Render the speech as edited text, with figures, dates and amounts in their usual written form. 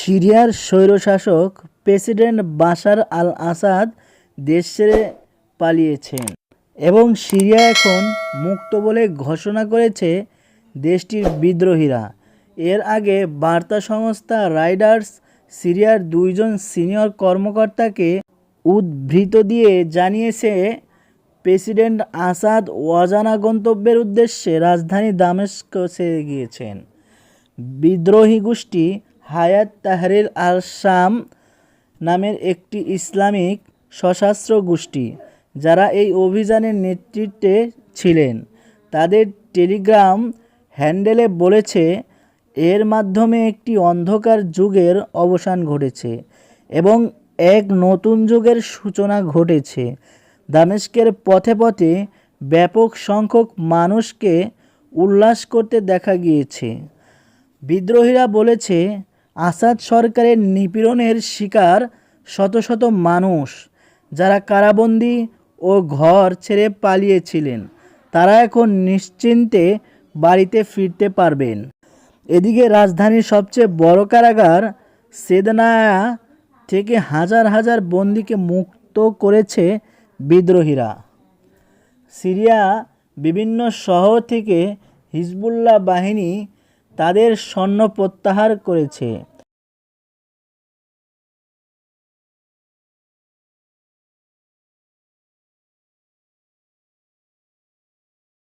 সিরিয়ার স্বৈরশাসক president Bashar আল আসাদ দেশ ছেড়ে পালিয়েছেন এবং সিরিয়া এখন মুক্ত বলে ঘোষণা করেছে দেশটির বিদ্রোহীরা। এর আগে বার্তা সংস্থা রাইটার্স সিরিয়ার দুইজন সিনিয়র কর্মকর্তাকে উদ্ধৃত দিয়ে জানিয়েছে, প্রেসিডেন্ট আসাদ অজানা গন্তব্যের উদ্দেশ্যে রাজধানী দামেস্ক ছেড়ে গিয়েছেন। বিদ্রোহী গোষ্ঠী হায়াত তাহরির আল-শাম নামের একটি ইসলামিক সশস্ত্র গোষ্ঠী, যারা এই অভিযানের নেতৃত্বে ছিলেন, তাদের টেলিগ্রাম হ্যান্ডেলে বলেছে, এর মাধ্যমে একটি অন্ধকার যুগের অবসান ঘটেছে এবং এক নতুন যুগের সূচনা ঘটেছে। দামেস্কের পথে পথে ব্যাপক সংখ্যক মানুষকে উল্লাস করতে দেখা গিয়েছে। বিদ্রোহীরা বলেছে, আসাদ সরকারের নিপীড়নের শিকার শত শত মানুষ, যারা কারাবন্দী ও ঘর ছেড়ে পালিয়েছিলেন, তারা এখন নিশ্চিন্তে বাড়িতে ফিরতে পারবেন। এদিকে রাজধানীর সবচেয়ে বড় কারাগার সেদনায়া থেকে হাজার হাজার বন্দীকে মুক্ত করেছে বিদ্রোহীরা। সিরিয়া বিভিন্ন শহর থেকে হিজবুল্লাহ বাহিনী তাদের সৈন্য প্রত্যাহার করেছে।